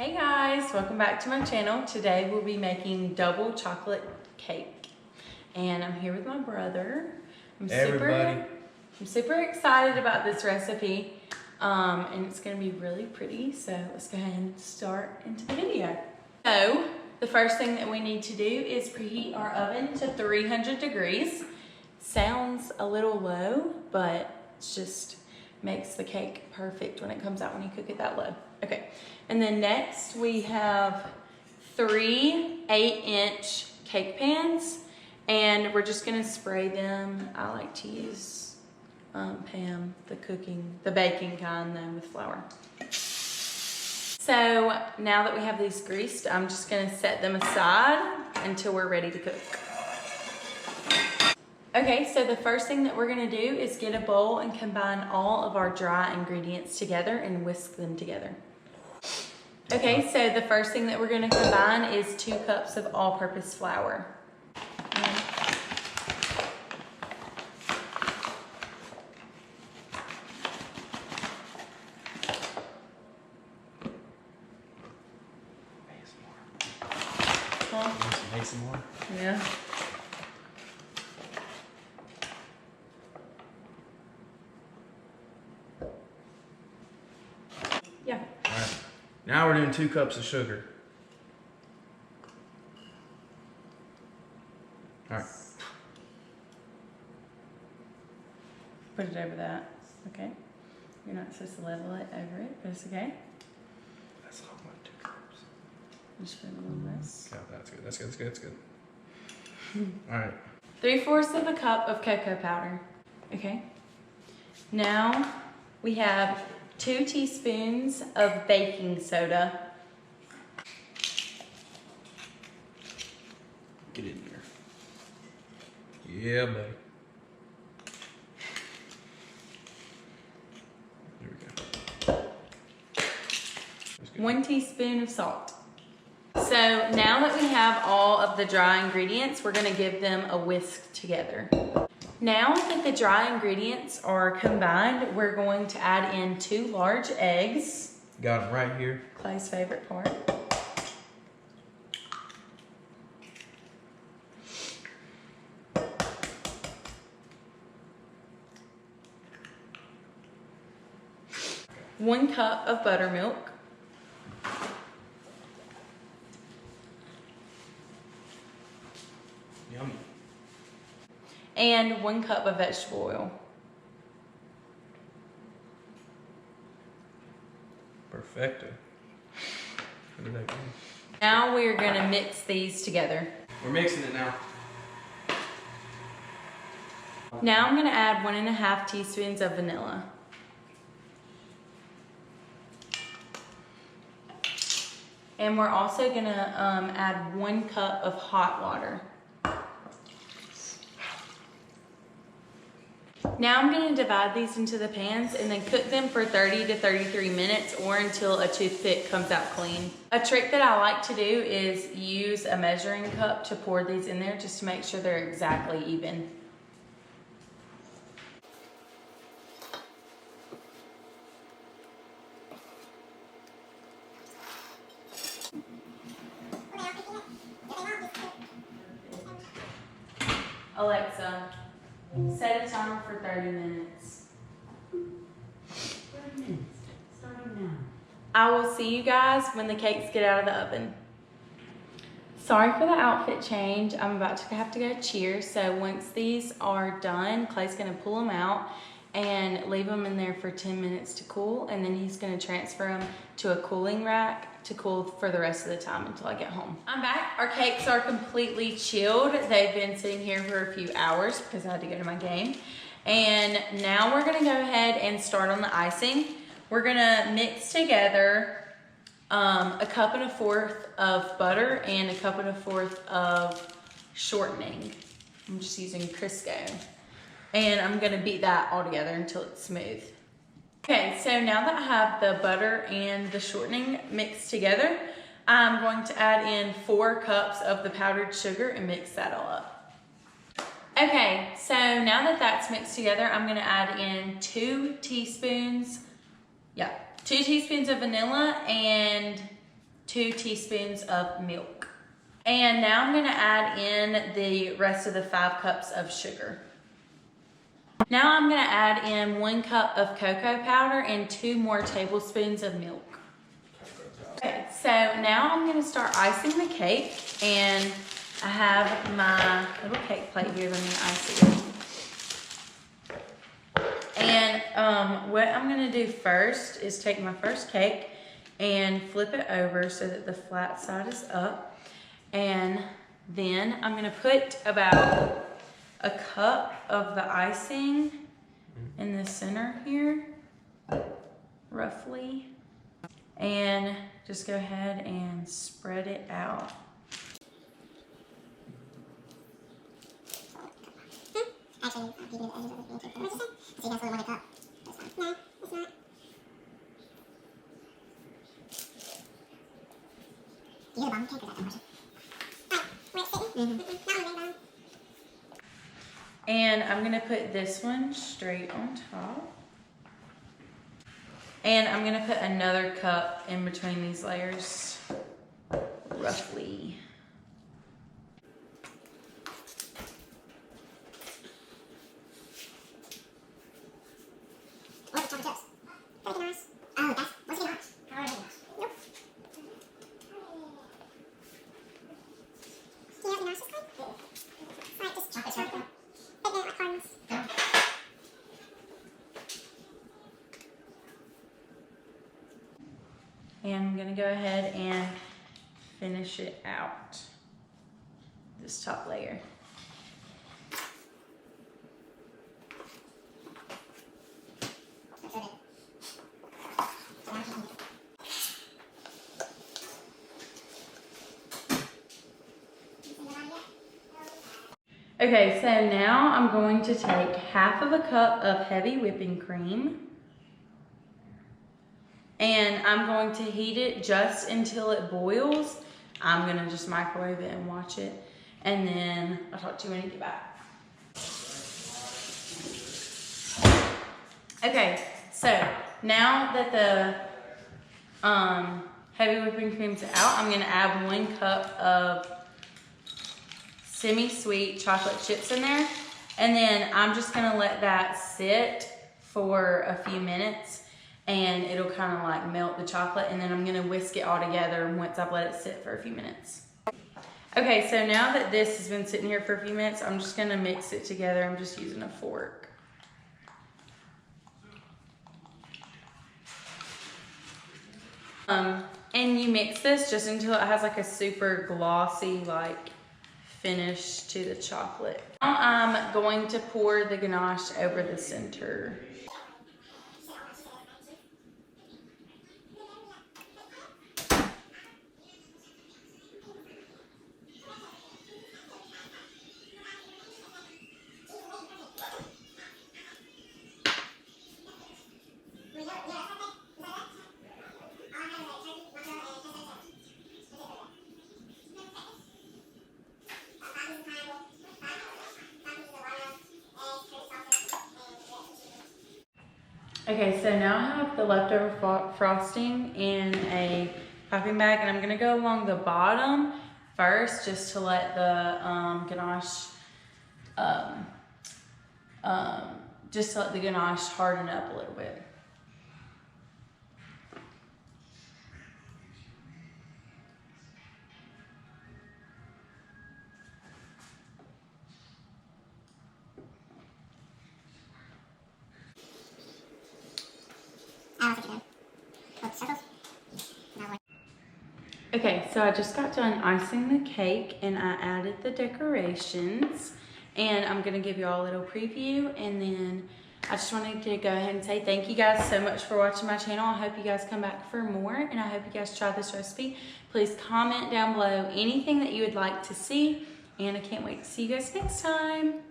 Hey guys, welcome back to my channel. Today we'll be making double chocolate cake. And I'm here with my brother. I'm super excited about this recipe. And it's gonna be really pretty. So let's go ahead and start into the video. So the first thing that we need to do is preheat our oven to 300 degrees. Sounds a little low, but it's just makes the cake perfect when it comes out when you cook it that low. Okay, and then next we have 3 8-inch cake pans, and we're just gonna spray them. I like to use Pam, the baking kind though, with flour. So now that we have these greased, I'm just gonna set them aside until we're ready to cook. Okay, so the first thing that we're gonna do is get a bowl and combine all of our dry ingredients together and whisk them together. Okay, so the first thing that we're gonna combine is 2 cups of all-purpose flour. Make some more? Yeah. Yeah. All right. Now we're doing 2 cups of sugar. All right. Put it over that. Okay. You're not supposed to level it over it, but it's okay. That's how much 2 cups. Just put a little less. Yeah, that's good. That's good. All right. 3/4 of a cup of cocoa powder. Okay. Now we have 2 teaspoons of baking soda. Get in there. Yeah, buddy. There we go. 1 teaspoon of salt. So now that we have all of the dry ingredients, we're gonna give them a whisk together. Now that the dry ingredients are combined, we're going to add in 2 large eggs. Got them right here. Clay's favorite part. One cup of buttermilk. Yummy. And 1 cup of vegetable oil. Perfecto. What did that do? Now we're gonna mix these together. We're mixing it now. Now I'm gonna add 1.5 teaspoons of vanilla. And we're also gonna add 1 cup of hot water. Now I'm gonna divide these into the pans and then cook them for 30 to 33 minutes or until a toothpick comes out clean. A trick that I like to do is use a measuring cup to pour these in there just to make sure they're exactly even. Alexa, set a timer for 30 minutes. 30 minutes, starting now. I will see you guys when the cakes get out of the oven. Sorry for the outfit change. I'm about to have to go cheer. So once these are done, Clay's gonna pull them out and leave them in there for 10 minutes to cool. And then he's gonna transfer them to a cooling rack to cool for the rest of the time until I get home. I'm back. Our cakes are completely chilled. They've been sitting here for a few hours because I had to go to my game. And now we're gonna go ahead and start on the icing. We're gonna mix together 1 1/4 cup of butter and 1 1/4 cup of shortening. I'm just using Crisco. And I'm gonna beat that all together until it's smooth. Okay, so now that I have the butter and the shortening mixed together, I'm going to add in 4 cups of the powdered sugar and mix that all up. Okay, so now that that's mixed together, I'm gonna add in 2 teaspoons of vanilla and 2 teaspoons of milk. And now I'm gonna add in the rest of the 5 cups of sugar. Now I'm gonna add in 1 cup of cocoa powder and 2 more tablespoons of milk. Okay, so now I'm gonna start icing the cake, and I have my little cake plate here. Let me ice it. And what I'm gonna do first is take my first cake and flip it over so that the flat side is up. And then I'm gonna put about a cup of the icing in the center here, roughly. And just go ahead and spread it out. Actually, you can edges of the pancake. What did you say? So you guys only want a cup. That's fine. No, it's not. Do you hear the bottom cake or is that the question? Where it's sitting? Not on the bottom. And I'm gonna put this one straight on top. And I'm gonna put another cup in between these layers, roughly. What's the chocolate chips? Very nice. Oh, that's, what's the ganache? How are they? Nope. Do you have ganache this kind? It's like just chocolate syrup. But they're like caramels. And I'm gonna go ahead and finish it out, this top layer. Okay, so now I'm going to take half of a cup of heavy whipping cream, and I'm going to heat it just until it boils. I'm gonna just microwave it and watch it, and then I'll talk to you when I get back. Okay, so now that the heavy whipping cream's out, I'm gonna add 1 cup of semi-sweet chocolate chips in there, and then I'm just gonna let that sit for a few minutes, and it'll kind of like melt the chocolate, and then I'm gonna whisk it all together once I've let it sit for a few minutes. Okay, so now that this has been sitting here for a few minutes, I'm just gonna mix it together. I'm just using a fork. And you mix this just until it has like a super glossy like finish to the chocolate. Now I'm going to pour the ganache over the center. Okay, so now I have the leftover frosting in a piping bag, and I'm gonna go along the bottom first just to let the ganache, just to let the ganache harden up a little bit. Okay, so I just got done icing the cake, and I added the decorations, and I'm gonna give you all a little preview, and then I just wanted to go ahead and say thank you guys so much for watching my channel. I hope you guys come back for more, and I hope you guys try this recipe. Please comment down below anything that you would like to see, and I can't wait to see you guys next time.